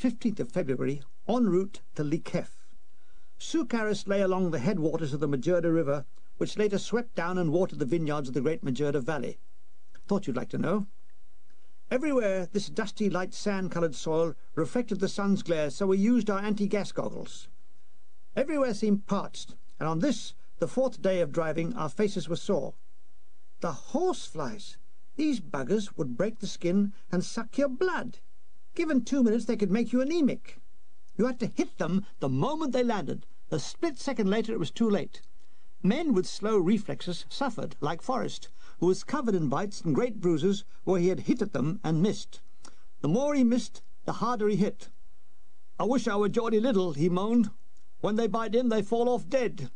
15th of February, en route to Likef. Sucaris lay along the headwaters of the Majerda River, which later swept down and watered the vineyards of the great Majerda Valley. Thought you'd like to know. Everywhere this dusty, light sand-coloured soil reflected the sun's glare, so we used our anti-gas goggles. Everywhere seemed parched, and on this, the 4th day of driving, our faces were sore. The horseflies! These buggers would break the skin and suck your blood. Given 2 minutes, they could make you anemic. You had to hit them the moment they landed. A split second later, it was too late. Men with slow reflexes suffered, like Forrest, who was covered in bites and great bruises where he had hit at them and missed. The more he missed, the harder he hit. "I wish I were Geordie Little," he moaned. "When they bite him, they fall off dead."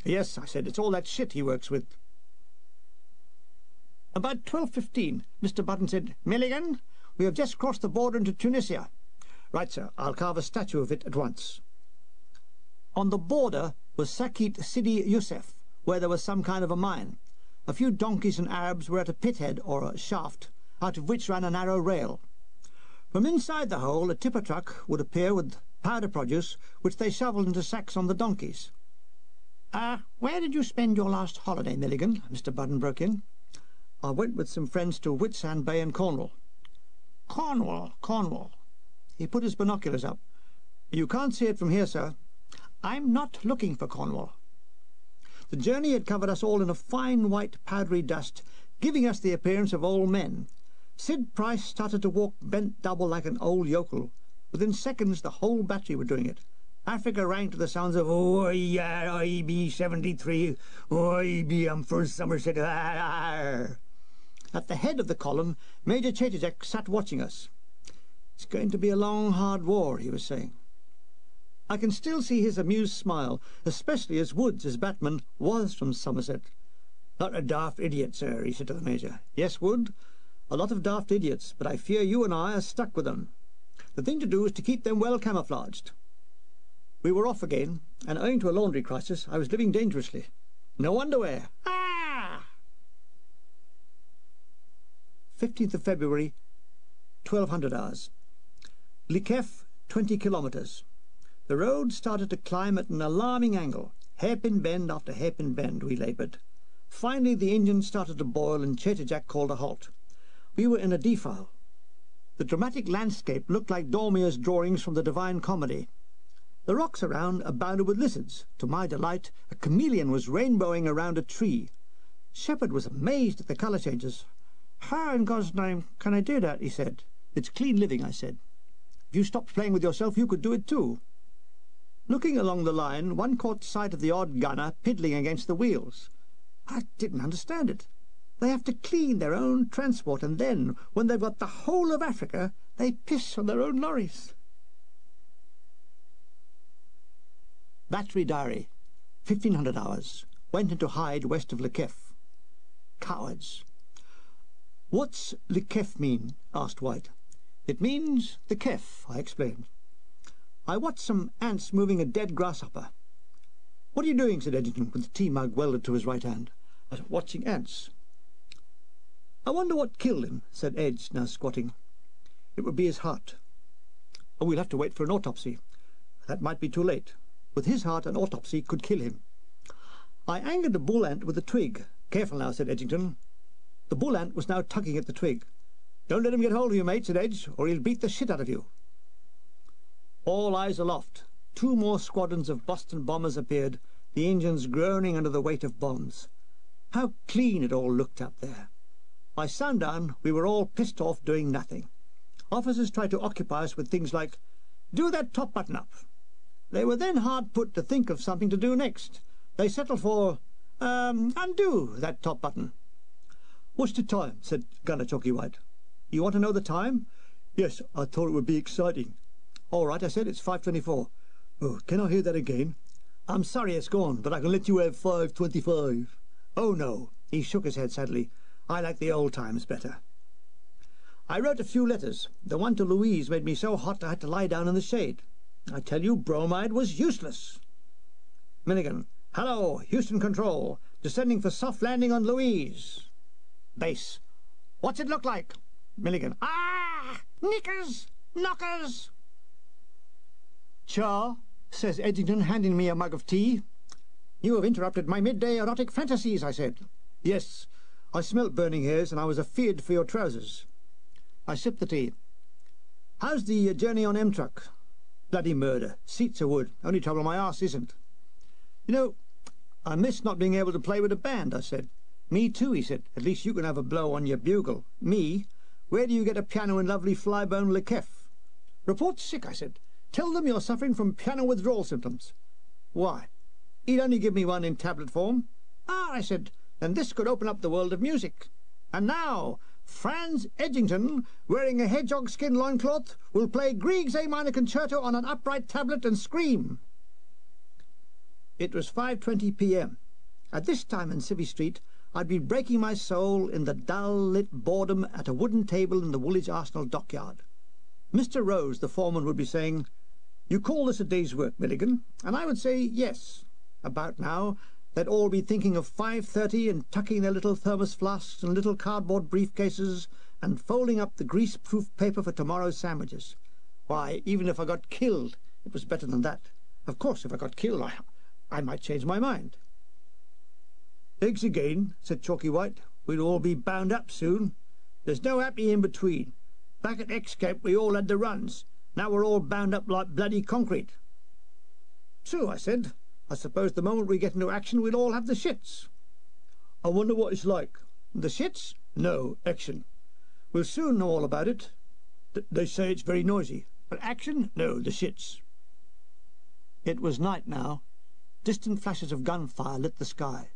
"Yes," I said, "it's all that shit he works with." About 12:15, Mr. Button said, "Milligan, we have just crossed the border into Tunisia." "Right, sir, I'll carve a statue of it at once." On the border was Sakit Sidi Youssef, where there was some kind of a mine. A few donkeys and Arabs were at a pithead, or a shaft, out of which ran a narrow rail. From inside the hole a tipper truck would appear with powder produce, which they shovelled into sacks on the donkeys. Where did you spend your last holiday, Milligan?" Mr. Budden broke in. "I went with some friends to Whitsand Bay in Cornwall." Cornwall. He put his binoculars up. "You can't see it from here, sir." "I'm not looking for Cornwall." The journey had covered us all in a fine white powdery dust, giving us the appearance of old men. Sid Price started to walk bent double like an old yokel. Within seconds the whole battery were doing it. Africa rang to the sounds of "Oh, yeah, IB 73, IB, I'm for Somerset, arr." At the head of the column, Major Chaitajek sat watching us. "It's going to be a long, hard war," he was saying. I can still see his amused smile, especially as Woods, his batman, was from Somerset. "Not a daft idiot, sir," he said to the Major. "Yes, Wood, a lot of daft idiots, but I fear you and I are stuck with them. The thing to do is to keep them well camouflaged." We were off again, and owing to a laundry crisis, I was living dangerously. No underwear. 15th of February, 1200 hours. Likef, 20 kilometres. The road started to climb at an alarming angle. Hairpin bend after hairpin bend we laboured. Finally the engine started to boil and Chaitajek called a halt. We were in a defile. The dramatic landscape looked like Dormier's drawings from the Divine Comedy. The rocks around abounded with lizards. To my delight, a chameleon was rainbowing around a tree. Shepherd was amazed at the colour changes. "How in God's name can I do that?" he said. "It's clean living," I said. "If you stopped playing with yourself, you could do it too." Looking along the line, one caught sight of the odd gunner piddling against the wheels. I didn't understand it. They have to clean their own transport, and then, when they've got the whole of Africa, they piss on their own lorries. Battery diary. 1500 hours. Went into hide west of Likef. Cowards. "What's Likef mean?" asked White. "It means the Kef," I explained. I watched some ants moving a dead grasshopper. "What are you doing?" said Edgerton, with the tea mug welded to his right hand. "I was watching ants." "I wonder what killed him," said Edge, now squatting. "It would be his heart." "Oh, we'll have to wait for an autopsy." "That might be too late. With his heart, an autopsy could kill him." I angered a bull ant with a twig. "Careful now," said Edgington. The bull ant was now tugging at the twig. "Don't let him get hold of you, mate," said Edge, "or he'll beat the shit out of you." All eyes aloft. 2 more squadrons of Boston bombers appeared, the engines groaning under the weight of bombs. How clean it all looked up there. By sundown, we were all pissed off doing nothing. Officers tried to occupy us with things like, "Do that top button up." They were then hard put to think of something to do next. They settled for, undo that top button. "What's the time?" said Gunner Chalky White. "You want to know the time?" "Yes, I thought it would be exciting." "All right," I said, "it's 5:24. "Oh, can I hear that again?" "I'm sorry it's gone, but I can let you have 5:25. "Oh, no." He shook his head sadly. "I like the old times better." I wrote a few letters. The one to Louise made me so hot I had to lie down in the shade. I tell you, bromide was useless. Milligan. "Hello, Houston Control. Descending for soft landing on Louise." Base. "What's it look like?" Milligan. "Ah! Knickers! Knockers!" "Cha," says Edgington, handing me a mug of tea. "You have interrupted my midday erotic fantasies," I said. "Yes, I smelt burning hairs, and I was afeard for your trousers." I sipped the tea. "How's the journey on M-Truck?" "Bloody murder. Seats are wood. Only trouble my arse isn't." "You know, I miss not being able to play with a band," I said. "Me too," he said. "At least you can have a blow on your bugle. Me? Where do you get a piano in lovely Flybone Lequef?" "Report sick," I said. "Tell them you're suffering from piano withdrawal symptoms." "Why? He'd only give me one in tablet form." "Ah," I said, "then this could open up the world of music. And now, Franz Edgington, wearing a hedgehog skin loincloth, will play Grieg's A minor concerto on an upright tablet and scream." It was 5:20 p.m. At this time in Civvy Street, I'd be breaking my soul in the dull-lit boredom at a wooden table in the Woolwich Arsenal dockyard. Mr. Rose, the foreman, would be saying, "You call this a day's work, Milligan?" And I would say, "Yes." About now, they'd all be thinking of 5:30 and tucking their little thermos flasks and little cardboard briefcases and folding up the grease-proof paper for tomorrow's sandwiches. Why, even if I got killed, it was better than that. Of course, if I got killed, I might change my mind. "Eggs again," said Chalky White. "We'd all be bound up soon. There's no happy in between. Back at X-Camp we all had the runs. Now we're all bound up like bloody concrete." "True," I said. "I suppose the moment we get into action we'll all have the shits." "I wonder what it's like." "The shits?" "No, action. We'll soon know all about it. They say it's very noisy. But action? No, the shits." It was night now. Distant flashes of gunfire lit the sky.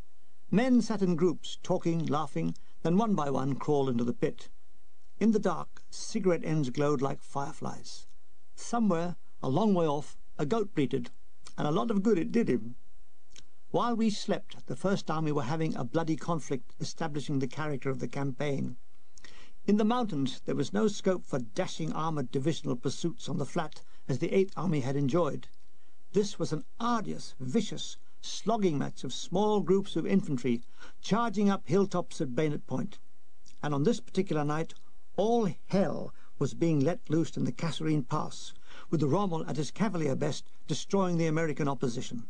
Men sat in groups, talking, laughing, then one by one crawled into the pit. In the dark, cigarette ends glowed like fireflies. Somewhere, a long way off, a goat bleated, and a lot of good it did him. While we slept, the First Army were having a bloody conflict establishing the character of the campaign. In the mountains there was no scope for dashing armoured divisional pursuits on the flat as the Eighth Army had enjoyed. This was an arduous, vicious, slogging match of small groups of infantry charging up hilltops at bayonet point. And on this particular night all hell was being let loose in the Kasserine Pass, with the Rommel at his cavalier best destroying the American opposition.